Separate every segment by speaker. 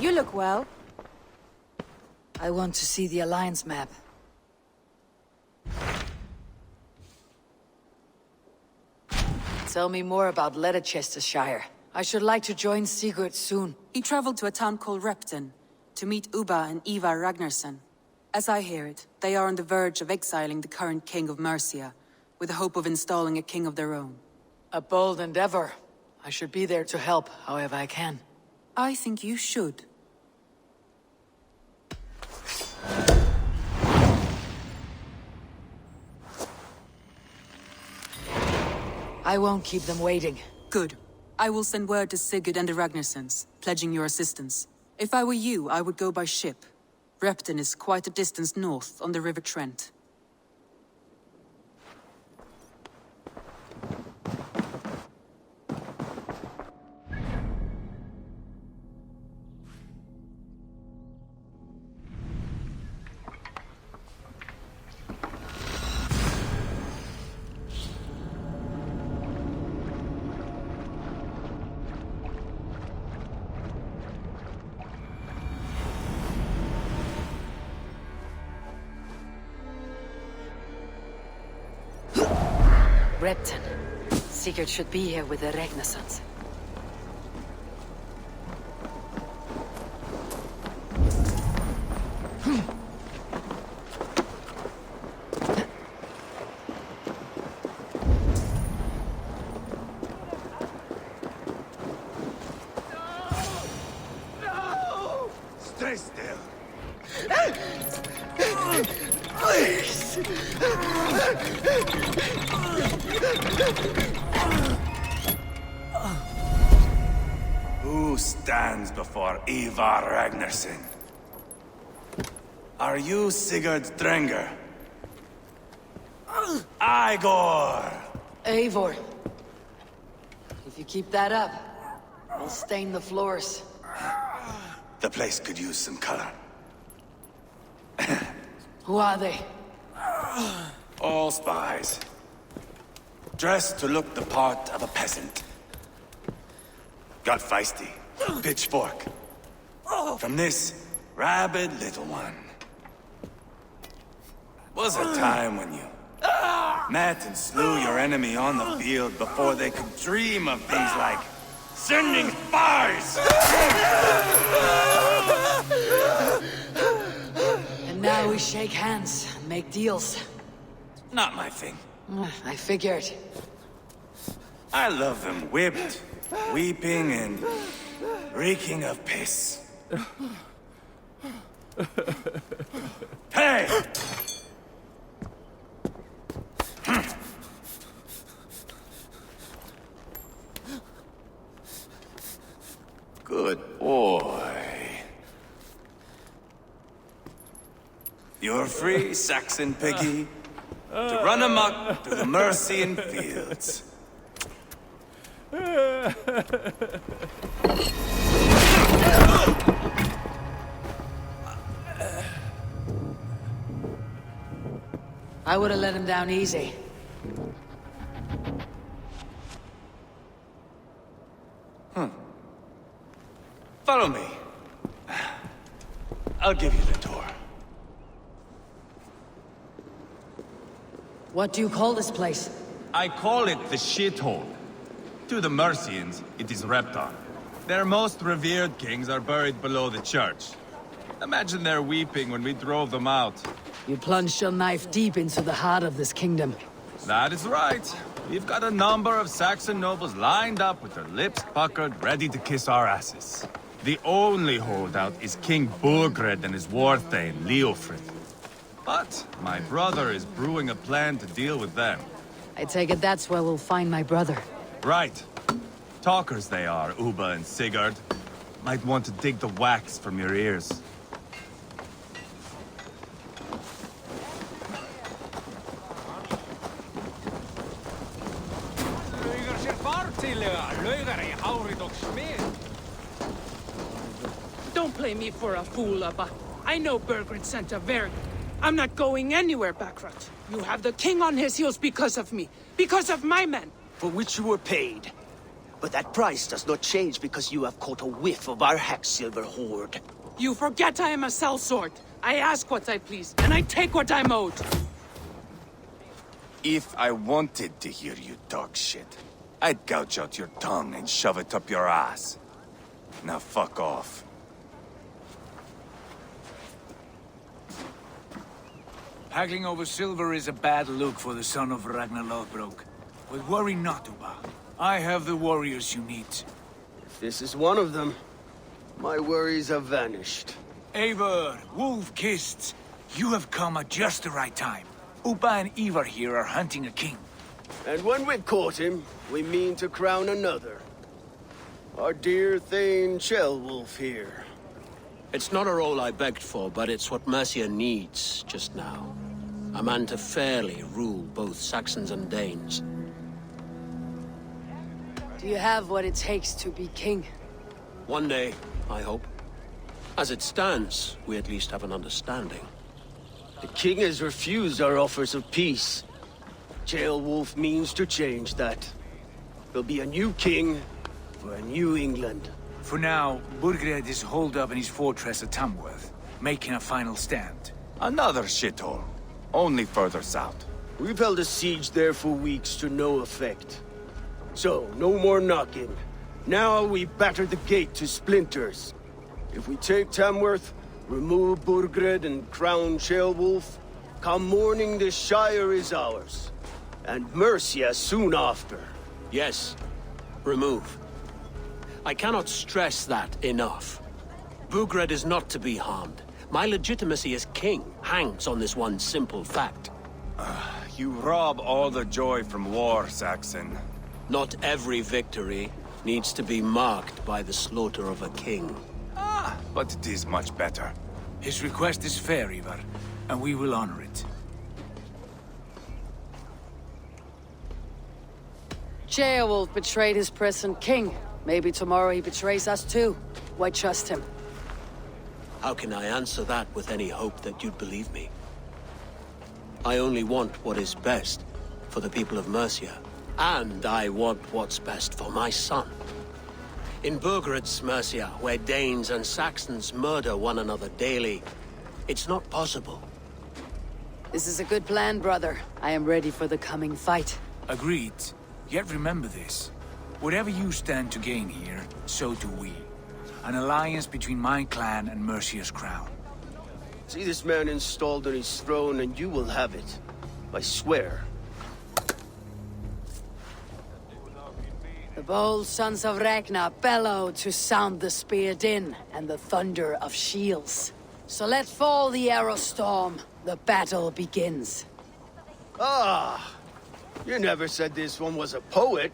Speaker 1: You look well.
Speaker 2: I want to see the Alliance map. Tell me more about Ledechestershire. I should like to join Sigurd soon.
Speaker 3: He traveled to a town called Repton to meet Ubba and Ivar Ragnarsson. As I hear it, they are on the verge of exiling the current king of Mercia, with the hope of installing a king of their own.
Speaker 2: A bold endeavor. I should be there to help, however I can.
Speaker 3: I think you should.
Speaker 2: I won't keep them waiting.
Speaker 3: Good. I will send word to Sigurd and the Ragnarssons, pledging your assistance. If I were you, I would go by ship. Repton is quite a distance north, on the River Trent.
Speaker 2: Repton. Sigurd should be here with the Ragnarssons.
Speaker 4: Stay still.
Speaker 2: Please!
Speaker 4: Who stands before Ivar Ragnarsson? Are you Sigurd Drenger? Igor!
Speaker 2: Eivor. If you keep that up, I'll stain the floors.
Speaker 4: The place could use some color.
Speaker 2: Who are they?
Speaker 4: All spies. Dressed to look the part of a peasant. Got feisty. Pitchfork. From this rabid little one. Was a time when you met and slew your enemy on the field before they could dream of things like sending spies!
Speaker 2: And now we shake hands and make deals.
Speaker 4: Not my thing.
Speaker 2: I figured.
Speaker 4: I love them whipped, weeping, and reeking of piss. Hey! Good boy. You're free, Saxon piggy, to run amok through the Mercian fields.
Speaker 2: I would have let him down easy.
Speaker 4: Follow me. I'll give you the tour.
Speaker 2: What do you call this place?
Speaker 5: I call it the shithole. To the Mercians, it is Repton. Their most revered kings are buried below the church. Imagine their weeping when we drove them out.
Speaker 2: You plunged your knife deep into the heart of this kingdom.
Speaker 5: That is right. We've got a number of Saxon nobles lined up with their lips puckered, ready to kiss our asses. The only holdout is King Burgred and his war-thane, Leofrid. But my brother is brewing a plan to deal with them.
Speaker 2: I take it that's where we'll find my brother.
Speaker 5: Right. Talkers they are, Ubba and Sigurd. Might want to dig the wax from your ears.
Speaker 6: Don't play me for a fool, Ubba. I know Burgred sent a Verg. I'm not going anywhere, Backrot. You have the king on his heels because of me. Because of my men.
Speaker 7: For which you were paid.
Speaker 1: But that price does not change because you have caught a whiff of our Hacksilver hoard.
Speaker 6: You forget I am a sellsword. I ask what I please, and I take what I'm owed.
Speaker 4: If I wanted to hear you talk shit, I'd gouge out your tongue and shove it up your ass. Now fuck off.
Speaker 7: Haggling over silver is a bad look for the son of Ragnar Lothbrok. But worry not, Uba. I have the warriors you need.
Speaker 1: If this is one of them, my worries have vanished.
Speaker 7: Eivor, Wolf-Kissed, you have come at just the right time. Uba and Ivar here are hunting a king.
Speaker 1: And when we've caught him, we mean to crown another. Our dear Thane Ceolwulf here.
Speaker 8: It's not a role I begged for, but it's what Mercia needs just now. A man to fairly rule both Saxons and Danes.
Speaker 2: Do you have what it takes to be king?
Speaker 8: One day, I hope. As it stands, we at least have an understanding.
Speaker 1: The king has refused our offers of peace. Ceolwulf means to change that. There'll be a new king for a new England.
Speaker 7: For now, Burgred is holed up in his fortress at Tamworth, making a final stand.
Speaker 4: Another shithole. Only further south.
Speaker 1: We've held a siege there for weeks to no effect. So, no more knocking. Now we batter the gate to splinters. If we take Tamworth, remove Burgred and crown Ceolwulf, come morning the Shire is ours. And Mercia soon after.
Speaker 8: Yes, remove. I cannot stress that enough. Burgred is not to be harmed. My legitimacy as king hangs on this one simple fact.
Speaker 4: You rob all the joy from war, Saxon.
Speaker 8: Not every victory needs to be marked by the slaughter of a king.
Speaker 4: But it is much better.
Speaker 7: His request is fair, Ivar, and we will honor it.
Speaker 2: Ceolwulf betrayed his present king. Maybe tomorrow he betrays us too. Why trust him?
Speaker 8: How can I answer that with any hope that you'd believe me? I only want what is best for the people of Mercia. And I want what's best for my son. In Burgred's Mercia, where Danes and Saxons murder one another daily, it's not possible.
Speaker 2: This is a good plan, brother. I am ready for the coming fight.
Speaker 7: Agreed. Yet remember this. Whatever you stand to gain here, so do we. An alliance between my clan and Mercia's crown.
Speaker 1: See this man installed on his throne and you will have it. I swear.
Speaker 2: The bold sons of Ragnar bellow to sound the spear din and the thunder of shields. So let fall the arrow storm. The battle begins.
Speaker 1: Ah! You never said this one was a poet.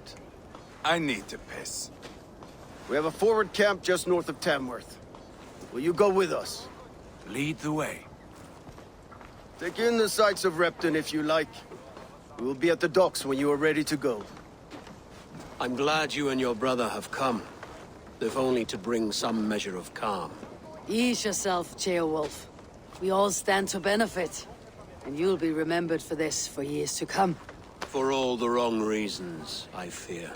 Speaker 4: I need to piss.
Speaker 1: We have a forward camp just north of Tamworth. Will you go with us?
Speaker 7: Lead the way.
Speaker 1: Take in the sights of Repton if you like. We will be at the docks when you are ready to go.
Speaker 8: I'm glad you and your brother have come, if only to bring some measure of calm.
Speaker 2: Ease yourself, Ceolwulf. We all stand to benefit. And you'll be remembered for this for years to come.
Speaker 8: For all the wrong reasons, I fear.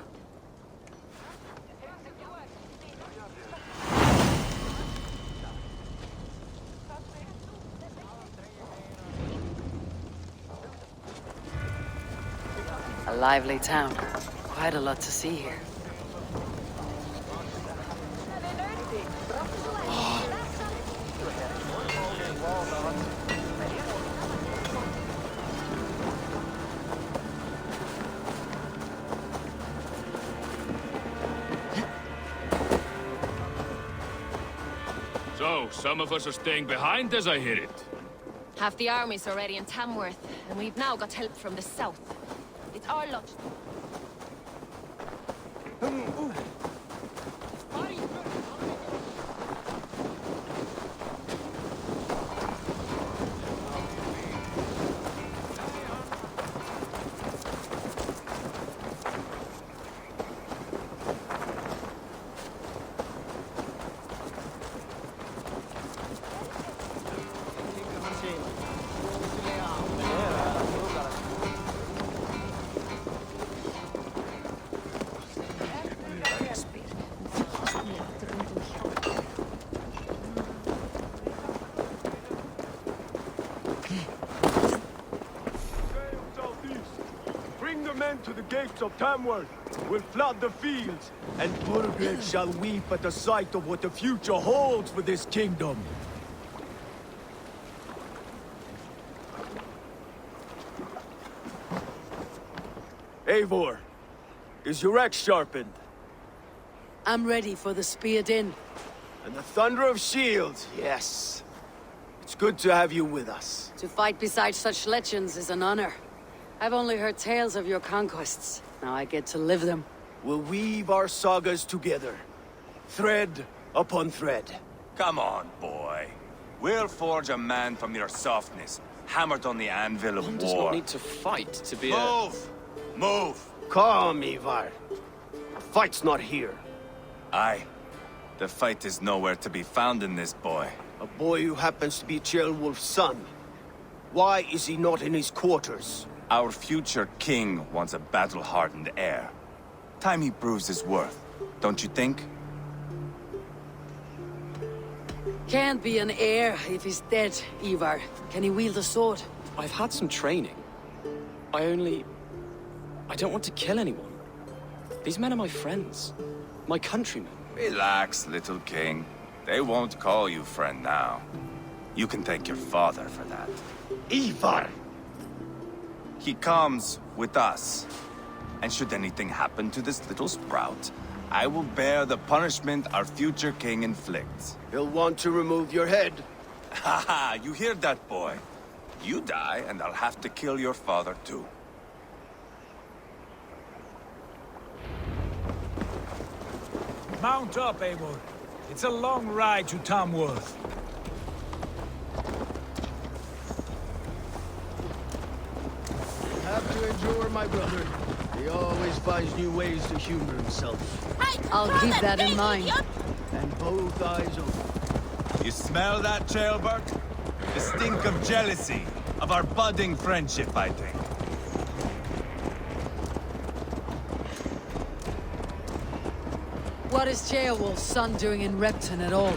Speaker 2: A lively town. Quite a lot to see here.
Speaker 9: So, some of us are staying behind as I hear it.
Speaker 10: Half the army's already in Tamworth, and we've now got help from the south. It's our lot.
Speaker 1: men to the gates of Tamworth. We'll flood the fields, and Burgred shall weep at the sight of what the future holds for this kingdom. Eivor, is your axe sharpened?
Speaker 2: I'm ready for the spear din.
Speaker 1: And the thunder of shields, yes. It's good to have you with us.
Speaker 2: To fight beside such legends is an honor. I've only heard tales of your conquests. Now I get to live them.
Speaker 1: We'll weave our sagas together, thread upon thread.
Speaker 4: Come on, boy. We'll forge a man from your softness, hammered on the anvil of
Speaker 11: One
Speaker 4: war.
Speaker 11: does not need to fight to be
Speaker 4: Move! Move!
Speaker 1: Calm, Ivar. The fight's not here.
Speaker 4: Aye. The fight is nowhere to be found in this boy.
Speaker 1: A boy who happens to be Ceolwulf's son. Why is he not in his quarters?
Speaker 4: Our future king wants a battle-hardened heir. Time he proves his worth, don't you think?
Speaker 2: Can't be an heir if he's dead, Ivar. Can he wield a sword?
Speaker 11: I've had some training. I don't want to kill anyone. These men are my friends. My countrymen.
Speaker 4: Relax, little king. They won't call you friend now. You can thank your father for that.
Speaker 1: Ivar!
Speaker 4: He comes with us. And should anything happen to this little sprout, I will bear the punishment our future king inflicts.
Speaker 1: He'll want to remove your head.
Speaker 4: Haha, you hear that, boy? You die, and I'll have to kill your father, too.
Speaker 7: Mount up, Eivor. It's a long ride to Tamworth.
Speaker 1: Have to endure, my brother. He always finds new ways to humor himself.
Speaker 2: I'll keep that in mind.
Speaker 1: And both eyes open.
Speaker 5: You smell that, Ceolbert? The stink of jealousy, of our budding friendship, I think.
Speaker 2: What is Ceolwulf's son doing in Repton at all?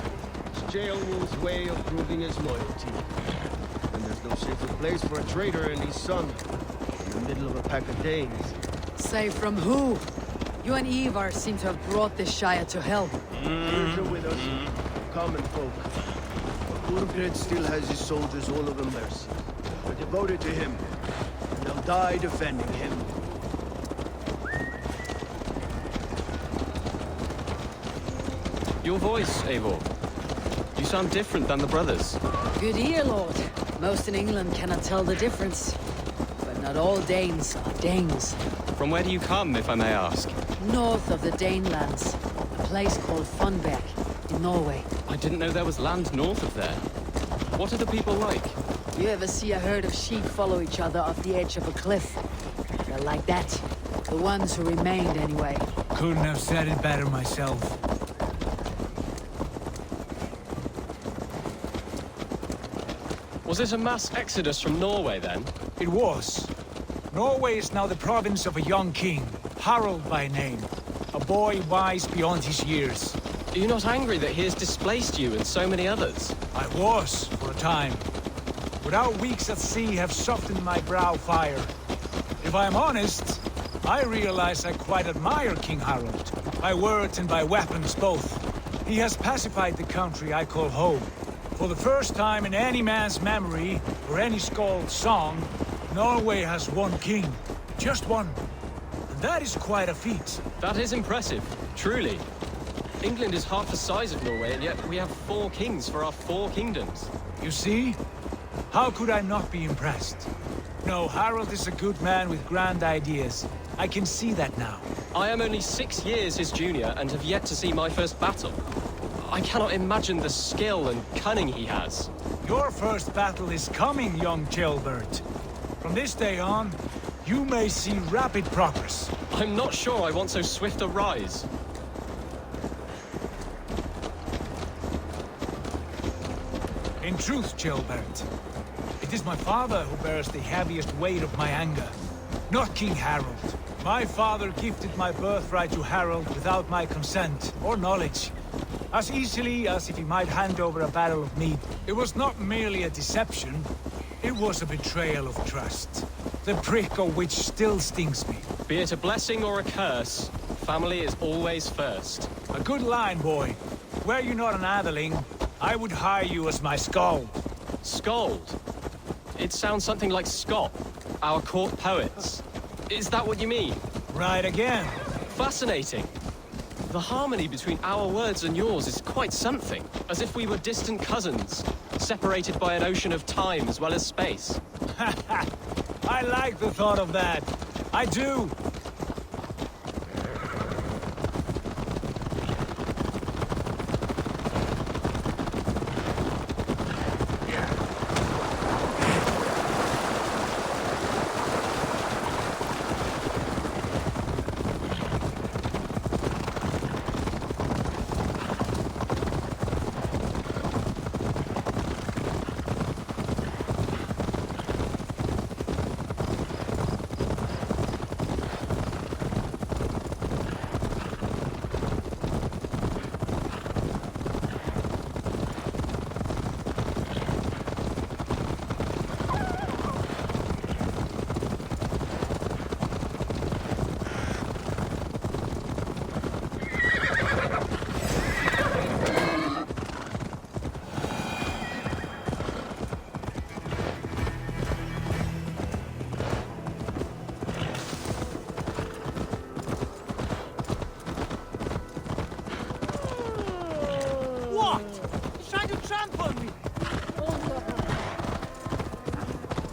Speaker 1: It's Ceolwulf's way of proving his loyalty. And there's no safer place for a traitor and his son. In the middle of a pack of Danes.
Speaker 2: Say from who? You and Ivar seem to have brought this Shire to hell.
Speaker 1: Here's are with us, common folk. But Burgred still has his soldiers all over Mercia. They're devoted to him. And they'll die defending him.
Speaker 11: Your voice, Eivor. You sound different than the brothers.
Speaker 2: Good ear, Lord. Most in England cannot tell the difference. But not all Danes are Danes.
Speaker 11: From where do you come, if I may ask?
Speaker 2: North of the Danelands. A place called Funberg, in Norway.
Speaker 11: I didn't know there was land north of there. What are the people like?
Speaker 2: You ever see a herd of sheep follow each other off the edge of a cliff? They're like that. The ones who remained, anyway.
Speaker 7: Couldn't have said it better myself.
Speaker 11: Was it a mass exodus from Norway, then?
Speaker 7: It was. Norway is now the province of a young king, Harald by name. A boy wise beyond his years.
Speaker 11: Are you not angry that he has displaced you and so many others?
Speaker 7: I was, for a time. But our weeks at sea have softened my brow fire. If I am honest, I realize I quite admire King Harald. By words and by weapons both. He has pacified the country I call home. For the first time in any man's memory, or any skald's song, Norway has one king. Just one. And that is quite a feat.
Speaker 11: That is impressive, truly. England is half the size of Norway, and yet we have 4 kings for our 4 kingdoms.
Speaker 7: You see? How could I not be impressed? No, Harald is a good man with grand ideas. I can see that now.
Speaker 11: I am only 6 years his junior and have yet to see my first battle. I cannot imagine the skill and cunning he has.
Speaker 7: Your first battle is coming, young Ceolbert. From this day on, you may see rapid progress.
Speaker 11: I'm not sure I want so swift a rise.
Speaker 7: In truth, Ceolbert, it is my father who bears the heaviest weight of my anger, not King Harald. My father gifted my birthright to Harald without my consent or knowledge, as easily as if he might hand over a barrel of mead. It was not merely a deception, It was a betrayal of trust. The prick of which still stings me.
Speaker 11: Be it a blessing or a curse, family is always first.
Speaker 7: A good line, boy. Were you not an atheling, I would hire you as my skald.
Speaker 11: Skald? It sounds something like Scott, our court poets. Is that what you mean?
Speaker 7: Right again.
Speaker 11: Fascinating. The harmony between our words and yours is quite something. As if we were distant cousins, separated by an ocean of time as well as space.
Speaker 7: I like the thought of that. I do.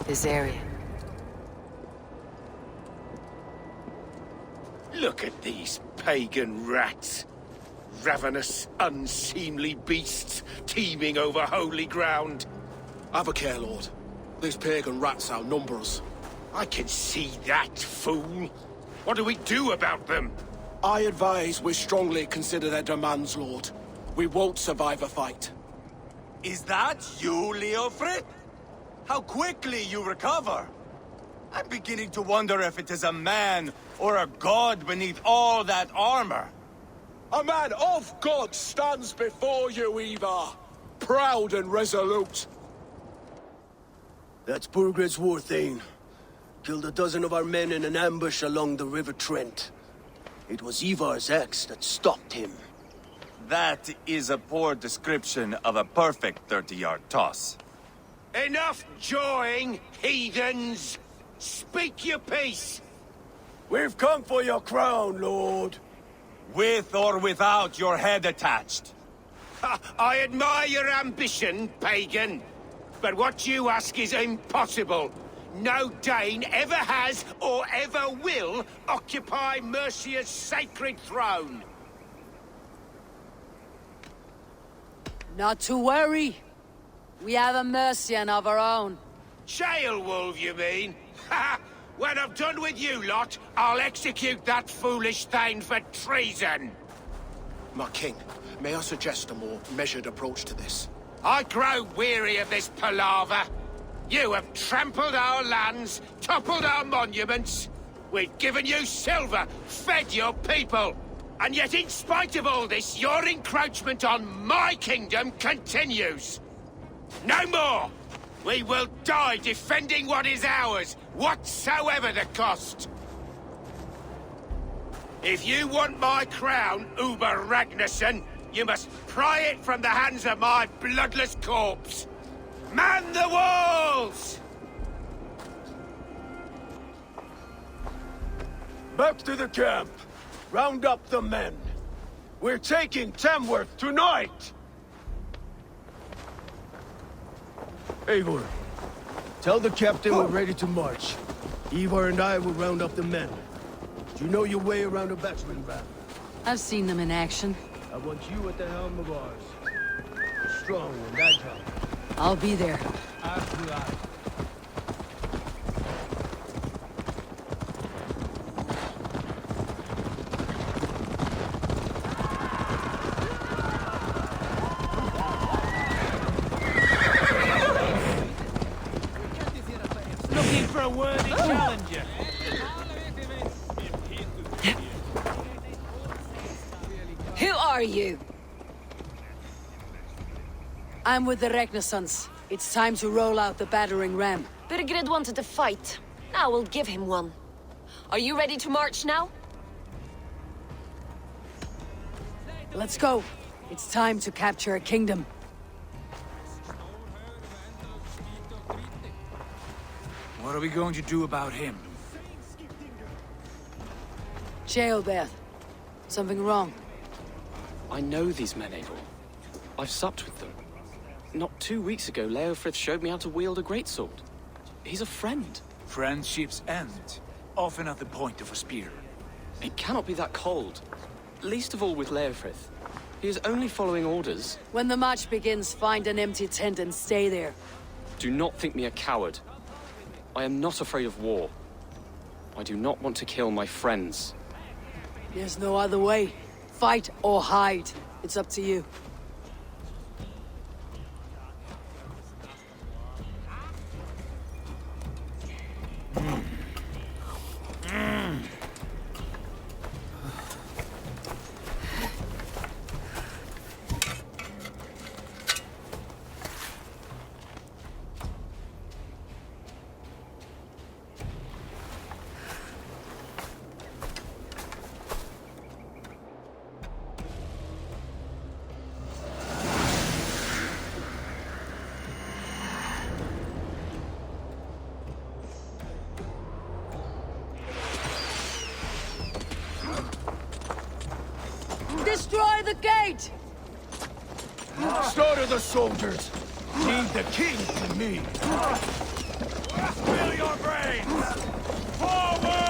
Speaker 2: This area.
Speaker 1: Look at these pagan rats. Ravenous, unseemly beasts teeming over holy ground.
Speaker 8: Have a care, Lord. These pagan rats outnumber us.
Speaker 1: I can see that, fool. What do we do about them?
Speaker 8: I advise we strongly consider their demands, Lord. We won't survive a fight.
Speaker 4: Is that you, Leofrid? How quickly you recover! I'm beginning to wonder if it is a man or a god beneath all that armor.
Speaker 8: A man of God stands before you, Ivar. Proud and resolute.
Speaker 1: That's Burgred's Warthane. Killed a dozen of our men in an ambush along the River Trent. It was Ivar's axe that stopped him.
Speaker 4: That is a poor description of a perfect 30-yard toss.
Speaker 1: Enough jawing, heathens! Speak your piece! We've come for your crown, Lord.
Speaker 4: With or without your head attached.
Speaker 1: I admire your ambition, pagan. But what you ask is impossible. No Dane ever has or ever will occupy Mercia's sacred throne.
Speaker 2: Not to worry. We have a Mercian of our own.
Speaker 1: Jailwolf, you mean? Ha! When I'm done with you lot, I'll execute that foolish thing for treason.
Speaker 8: My king, may I suggest a more measured approach to this?
Speaker 1: I grow weary of this palaver. You have trampled our lands, toppled our monuments. We've given you silver, fed your people. And yet in spite of all this, your encroachment on my kingdom continues. No more! We will die defending what is ours, whatsoever the cost. If you want my crown, Uber Ragnarsson, you must pry it from the hands of my bloodless corpse. Man the walls! Back to the camp. Round up the men. We're taking Tamworth tonight! Eivor, tell the captain we're ready to march. Ivar and I will round up the men. Do you know your way around a battering ram?
Speaker 2: I've seen them in action.
Speaker 1: I want you at the helm of ours. Strong and agile.
Speaker 2: I'll be there.
Speaker 7: As do I.
Speaker 6: Looking for a worthy challenger.
Speaker 2: Who are you? I'm with the Ragnarsons. It's time to roll out the battering ram.
Speaker 10: Birgrid wanted to fight. Now we'll give him one. Are you ready to march now?
Speaker 2: Let's go. It's time to capture a kingdom.
Speaker 7: What are we going to do about him?
Speaker 2: Jailbeth. Something wrong?
Speaker 11: I know these men, Eivor. I've supped with them. Not 2 weeks ago, Leofrith showed me how to wield a greatsword. He's a friend.
Speaker 7: Friendships end, often at the point of a spear.
Speaker 11: It cannot be that cold. Least of all with Leofrith. He is only following orders.
Speaker 2: When the march begins, find an empty tent and stay there.
Speaker 11: Do not think me a coward. I am not afraid of war. I do not want to kill my friends.
Speaker 2: There's no other way. Fight or hide. It's up to you. Destroy the gate!
Speaker 1: Slaughter the soldiers! Leave the king to me!
Speaker 5: Spill your brains! Forward!